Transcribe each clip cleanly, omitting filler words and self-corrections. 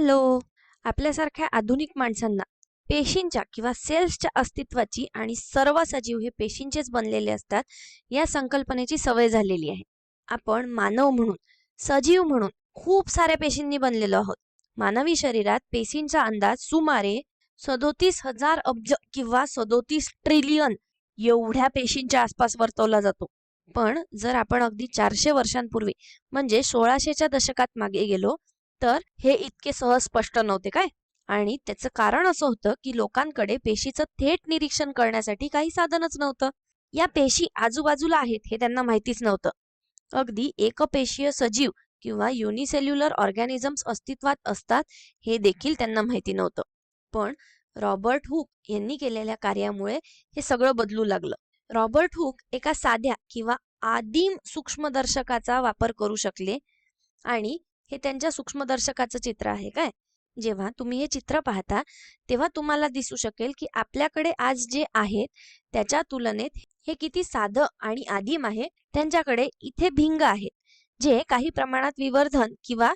Hello. आपल्यासारख्या आधुनिक माणसांना पेशींच्या किंवा सेल्सच्या अस्तित्वाची आणि सर्व सजीव हे पेशींचेच बनलेले असतात या संकल्पनेची सवय झालेली आहे. आपण मानव म्हणून, सजीव म्हणून खूप साऱ्या पेशींनी बनलेलो आहोत. मानवी शरीरात पेशींचा अंदाज सुमारे 37,000 अब्ज किंवा 37 ट्रिलियन एवढ्या पेशींच्या आसपास वर्तवला जातो. पण जर आपण अगदी 400 वर्षांपूर्वी म्हणजे 1600च्या दशकात मागे गेलो तर हे इतके सहज स्पष्ट नव्हते काय. आणि त्याचं कारण असं होतं की लोकांकडे पेशीचं थेट निरीक्षण करण्यासाठी काही साधनच नव्हतं. या पेशी आजूबाजूला आहेत हे त्यांना माहितीच नव्हतं. अगदी एकपेशीय सजीव किंवा युनिसेल्युलर ऑर्गॅनिझम्स अस्तित्वात असतात हे देखील त्यांना माहिती नव्हतं. पण रॉबर्ट हुक यांनी केलेल्या कार्यामुळे हे सगळं बदलू लागलं. रॉबर्ट हुक एका साध्या किंवा आदिम सूक्ष्मदर्शकाचा वापर करू शकले आणि हे त्यांच्या सूक्ष्मदर्शकाचं चित्र आहे काय. जेव्हा तुम्ही हे चित्र पाहता तेव्हा तुम्हाला दिसू शकेल की आपल्याकडे आज जे आहेत त्याच्या तुलनेत हे किती साधं आणि आदिम आहे. त्यांच्याकडे इथे भिंग आहेत जे काही प्रमाणात विवर्धन किंवा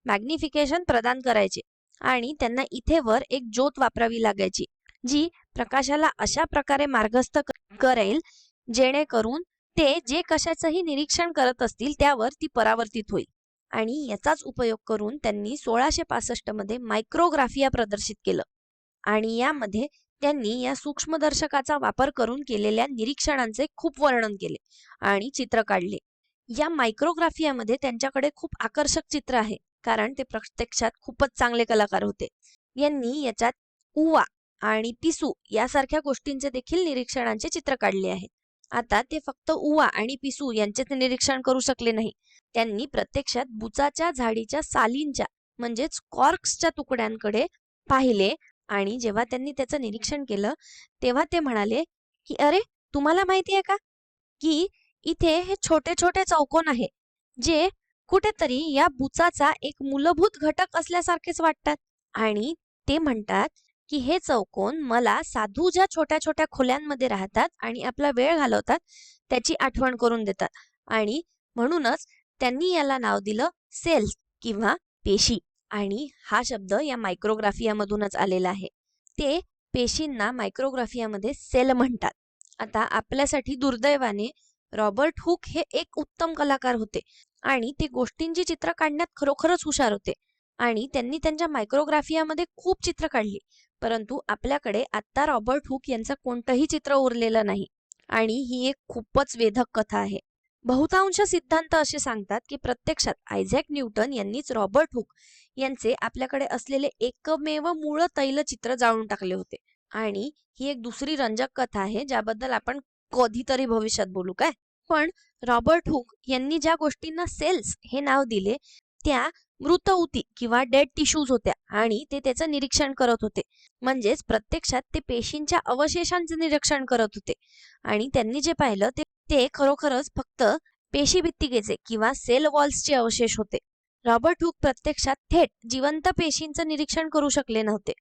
मॅग्निफिकेशन प्रदान करायचे आणि त्यांना इथे वर एक ज्योत वापरावी लागायची जी प्रकाशाला अशा प्रकारे मार्गस्थ करेल जेणेकरून ते जे कशाचंही निरीक्षण करत असतील त्यावर ती परावर्तित होईल. आणि याचाच उपयोग करून त्यांनी 1665 मध्ये मायक्रोग्राफिया प्रदर्शित केलं आणि यामध्ये त्यांनी या सूक्ष्मदर्शकाचा वापर करून केलेल्या निरीक्षणांचे खूप वर्णन केले आणि चित्र काढले. या मायक्रोग्राफियामध्ये त्यांच्याकडे खूप आकर्षक चित्र आहे कारण ते प्रत्यक्षात खूपच चांगले कलाकार होते. यांनी याच्यात उवा आणि पिसू यासारख्या गोष्टींचे देखील निरीक्षणांचे चित्र काढले आहेत. आता ते फक्त उवा आणि पिसू यांचेच निरीक्षण करू शकले नाही. त्यांनी प्रत्यक्षात बुचाच्या झाडीच्या सालींच्या म्हणजेच कॉर्क्सच्या तुकड्यांकडे पाहिले आणि जेव्हा त्यांनी त्याचं निरीक्षण केलं तेव्हा ते म्हणाले की अरे, तुम्हाला माहिती आहे का की इथे हे छोटे छोटे चौकोन आहे जे कुठेतरी या बुचाचा एक मूलभूत घटक असल्यासारखेच वाटतात. आणि ते म्हणतात की हे चौकोन मला साधू ज्या छोट्या छोट्या खोल्यांमध्ये राहतात आणि आपला वेळ घालवतात त्याची आठवण करून देतात. आणि म्हणूनच त्यांनी याला नाव दिलं सेल्स किंवा पेशी. आणि हा शब्द या मायक्रोग्राफियामधूनच आलेला आहे. ते पेशींना मायक्रोग्राफियामध्ये सेल म्हणतात. आता आपल्यासाठी दुर्दैवाने रॉबर्ट हुक हे एक उत्तम कलाकार होते आणि ते गोष्टींची चित्र काढण्यात खरोखरच हुशार होते आणि त्यांनी त्यांच्या मायक्रोग्राफियामध्ये खूप चित्र काढली. परंतु आपल्याकडे आता रॉबर्ट हुक यांचं कोणतंही चित्र उरलेलं नाही आणि ही एक खूपच वेधक कथा आहे. बहुतांश सिद्धांत असे सांगतात की प्रत्यक्षात आयझॅक न्यूटन यांनीच रॉबर्ट हुक यांचे आपल्याकडे असलेले एकमेव मूळ तैलचित्र जाळून टाकले होते. आणि ही एक दुसरी रंजक कथा आहे ज्याबद्दल आपण कधीतरी भविष्यात बोलू काय. पण रॉबर्ट हुक यांनी ज्या गोष्टींना सेल्स हे नाव दिले त्या मृत ऊती किंवा डेड टिश्यूज होत्या आणि ते त्याचं निरीक्षण करत होते. म्हणजेच प्रत्यक्षात ते पेशींच्या अवशेषांचे निरीक्षण करत होते आणि त्यांनी जे पाहिलं ते खरोखरच फक्त पेशीभित्तिकेचे किंवा सेल वॉल्सचे अवशेष होते. रॉबर्ट हुक प्रत्यक्षात थेट जिवंत पेशींचं निरीक्षण करू शकले नव्हते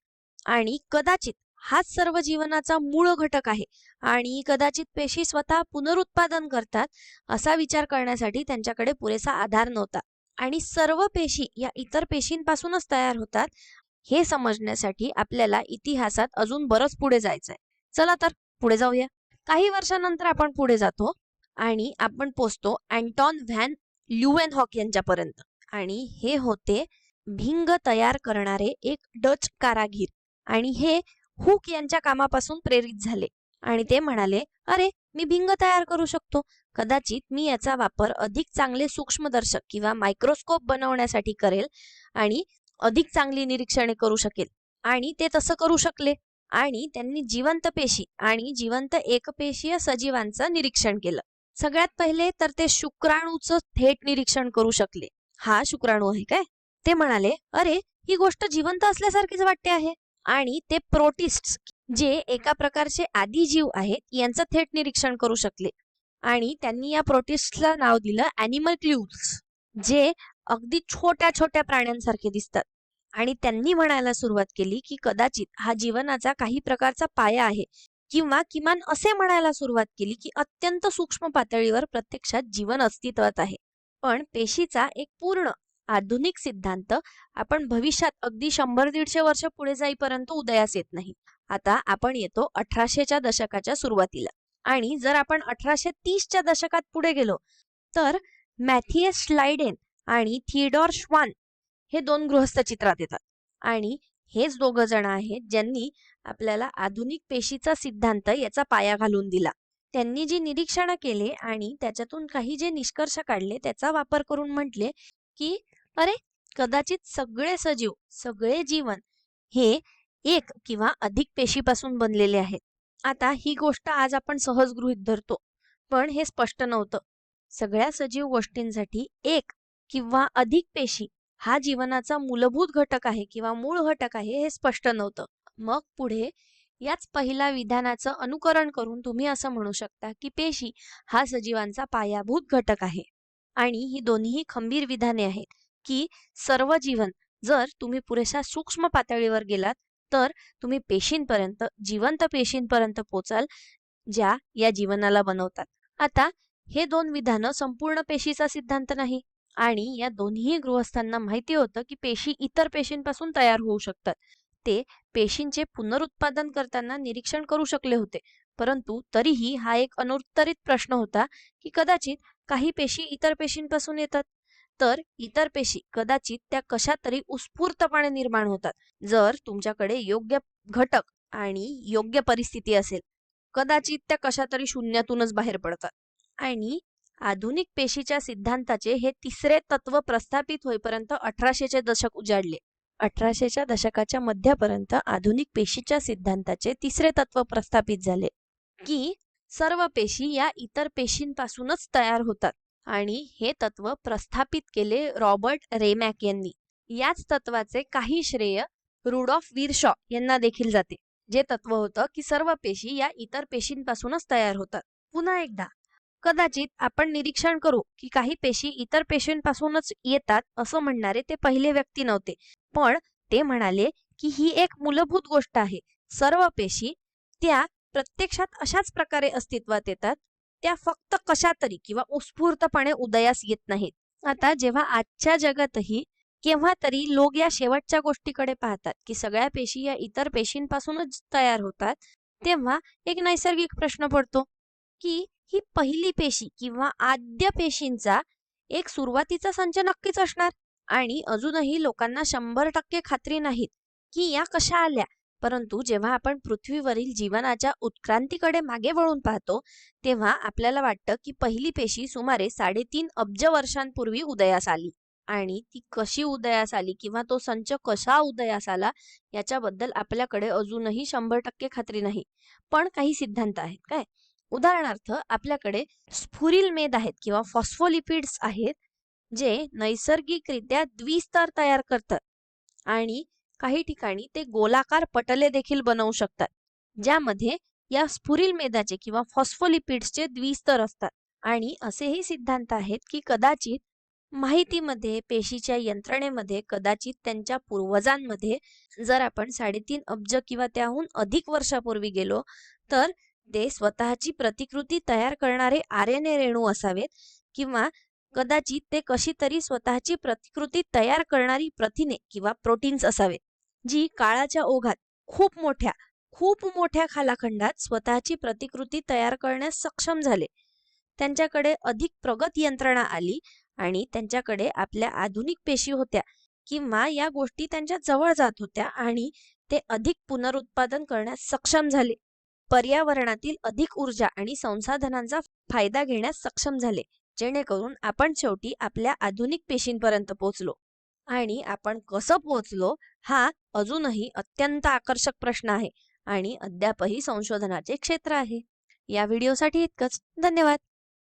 आणि कदाचित हाच सर्व जीवनाचा मूळ घटक आहे आणि कदाचित पेशी स्वतः पुनरुत्पादन करतात असा विचार करण्यासाठी त्यांच्याकडे पुरेसा आधार नव्हता. आणि सर्व पेशी या इतर पेशींपासूनच तयार होतात हे समजण्यासाठी आपल्याला इतिहासात अजून बरंच पुढे जायचंय. चला तर पुढे जाऊया. काही वर्षानंतर आपण पुढे जातो आणि आपण पोचतो अँटॉन व्हॅन ल्युवेनहॉक यांच्यापर्यंत. आणि हे होते भिंग तयार करणारे एक डच कारागीर आणि हे हुक यांच्या कामापासून प्रेरित झाले आणि ते म्हणाले, अरे, मी भिंग तयार करू शकतो. कदाचित मी याचा वापर अधिक चांगले सूक्ष्मदर्शक किंवा मायक्रोस्कोप बनवण्यासाठी करेल आणि अधिक चांगली निरीक्षणे करू शकेल. आणि ते तसं करू शकले आणि त्यांनी जिवंत पेशी आणि जिवंत एकपेशीय सजीवांचं निरीक्षण केलं. सगळ्यात पहिले तर ते शुक्राणूचं थेट निरीक्षण करू शकले. हा शुक्राणू आहे काय. ते म्हणाले, अरे, ही गोष्ट जिवंत असल्यासारखीच वाटते आहे. आणि ते प्रोटिस्ट्स जे एका प्रकारचे आदिजीव आहेत यांचं थेट निरीक्षण करू शकले आणि त्यांनी या प्रोटिस्टला नाव दिलं ॲनिमल क्ल्यूज जे अगदी छोट्या छोट्या प्राण्यांसारखे दिसतात. आणि त्यांनी म्हणायला सुरुवात केली की कदाचित हा जीवनाचा काही प्रकारचा पाया आहे किंवा किमान असे म्हणायला सुरुवात केली की अत्यंत सूक्ष्म पातळीवर प्रत्यक्षात जीवन अस्तित्वात आहे. पण पेशीचा एक पूर्ण आधुनिक सिद्धांत आपण भविष्यात अगदी 100-150 वर्ष पुढे जाईपर्यंत उदयास येत नाही. आता आपण येतो 1800च्या दशकाच्या सुरुवातीला. आणि जर आपण 1830च्या दशकात पुढे गेलो तर मॅथियस श्लाइडेन आणि थिओडोर श्वान हे दोन गृहस्थ चित्रात येतात. आणि हेच दोघं जण आहेत ज्यांनी आपल्याला आधुनिक पेशीचा सिद्धांत याचा पाया घालून दिला. त्यांनी जी निरीक्षणं केले आणि त्याच्यातून काही जे निष्कर्ष काढले त्याचा वापर करून म्हटले की अरे, कदाचित सगळे सजीव, सगळे जीवन हे एक किंवा अधिक पेशीपासून बनलेले आहेत. आता ही गोष्ट आज आपण सहज गृहीत धरतो, पण हे स्पष्ट नव्हतं. सगळ्या सजीव गोष्टींसाठी एक किंवा अधिक पेशी हा जीवनाचा मूलभूत घटक आहे किंवा मूळ घटक आहे हे स्पष्ट नव्हतं. मग पुढे याच पहिल्या विधानाचं अनुकरण करून तुम्ही असं म्हणू शकता की पेशी हा सजीवांचा पायाभूत घटक आहे. आणि ही दोन्ही खंबीर विधाने आहेत की सर्व जीवन जर तुम्ही पुरेशा सूक्ष्म पातळीवर गेलात तर तुम्ही पेशींपर्यंत, जिवंत पेशींपर्यंत पोचाल, ज्या या जीवनाला बनवतात. आता हे दोन विधानं संपूर्ण पेशीचा सिद्धांत नाही. आणि या दोन्ही गृहस्थांना माहिती होतं की पेशी इतर पेशींपासून तयार होऊ शकतात. ते पेशींचे पुनरुत्पादन करताना निरीक्षण करू शकले होते. परंतु तरीही हा एक अनुत्तरित प्रश्न होता की कदाचित काही पेशी इतर पेशींपासून येतात. तर इतर पेशी कदाचित त्या कशा तरी उत्स्फूर्तपणे निर्माण होतात. जर तुमच्याकडे योग्य घटक आणि योग्य परिस्थिती असेल, कदाचित त्या कशा तरी शून्यातूनच बाहेर पडतात. आणि आधुनिक पेशीच्या सिद्धांताचे हे तिसरे तत्व प्रस्थापित होईपर्यंत 1800चे दशक उजाडले. 1800च्या दशकाच्या मध्यापर्यंत आधुनिक पेशीच्या सिद्धांताचे तिसरे तत्व प्रस्थापित झाले की सर्व पेशी या इतर पेशींपासूनच तयार होतात. आणि हे तत्व प्रस्थापित केले रॉबर्ट रेमॅक यांनी. याच तत्वाचे काही श्रेय रुडॉल्फ विरशॉ यांना देखील जाते, जे तत्व होतं की सर्व पेशी या इतर पेशींपासूनच तयार होतात. पुन्हा एकदा कदाचित आपण निरीक्षण करू की काही पेशी इतर पेशींपासूनच येतात असं म्हणणारे ते पहिले व्यक्ती नव्हते, पण ते म्हणाले की ही एक मूलभूत गोष्ट आहे. सर्व पेशी त्या प्रत्यक्षात अशाच प्रकारे अस्तित्वात येतात, त्या फक्त कशा तरी किंवा उत्स्फूर्तपणे उदयास येत नाहीत. आता जेव्हा आजच्या जगातही केव्हा तरी लोक या शेवटच्या गोष्टीकडे पाहतात की सगळ्या पेशी या इतर पेशींपासूनच तयार होतात, तेव्हा एक नैसर्गिक प्रश्न पडतो की ही पहिली पेशी किंवा आद्य पेशींचा एक सुरुवातीचा संच नक्कीच असणार. आणि अजूनही लोकांना 100% खात्री नाहीत की या कशा आल्या. परंतु जेव्हा आपण पृथ्वीवरील जीवनाच्या उत्क्रांतीकडे मागे वळून पाहतो तेव्हा आपल्याला वाटतं की पहिली पेशी सुमारे 3.5 अब्ज वर्षांपूर्वी उदयास आली. आणि ती कशी उदयास आली किंवा तो संच कसा उदयास आला याच्याबद्दल आपल्याकडे अजूनही 100% खात्री नाही. पण काही सिद्धांत आहेत काय. उदाहरणार्थ आपल्याकडे स्फुरिल मेद आहेत किंवा फॉस्फोलिपिड्स आहेत जे नैसर्गिकरित्या द्विस्तर तयार करतात. आणि काही ठिकाणी ते गोलाकार पटले देखील बनवू शकतात, ज्यामध्ये या स्फुरिल मेदाचे किंवा फॉस्फोलिपिड्सचे द्विस्तर असतात. आणि असेही सिद्धांत आहेत की कदाचित माहितीमध्ये, पेशीच्या यंत्रणेमध्ये, कदाचित त्यांच्या पूर्वजांमध्ये जर आपण 3.5 अब्ज किंवा त्याहून अधिक वर्षापूर्वी गेलो तर ते स्वतःची प्रतिकृती तयार करणारे RNA रेणू असावेत किंवा कदाचित ते कशी तरी स्वतःची प्रतिकृती तयार करणारी प्रथिने किंवा प्रोटीन्स असावेत, जी काळाच्या ओघात खूप मोठ्या कालखंडात स्वतःची प्रतिकृती तयार करण्यास सक्षम झाले. त्यांच्याकडे अधिक प्रगत यंत्रणा आली आणि त्यांच्याकडे आपल्या आधुनिक पेशी होत्या किंवा या गोष्टी त्यांच्या जवळ जात होत्या आणि ते अधिक पुनरुत्पादन करण्यास सक्षम झाले. पर्यावरणातील अधिक ऊर्जा आणि संसाधनांचा फायदा घेण्यास सक्षम झाले, जेणेकरून आपण शेवटी आपल्या आधुनिक पेशींपर्यंत पोहोचलो. आणि आपण कसं पोहोचलो हा अजूनही अत्यंत आकर्षक प्रश्न आहे आणि अद्यापही संशोधनाचे क्षेत्र आहे. या व्हिडिओसाठी इतकंच. धन्यवाद.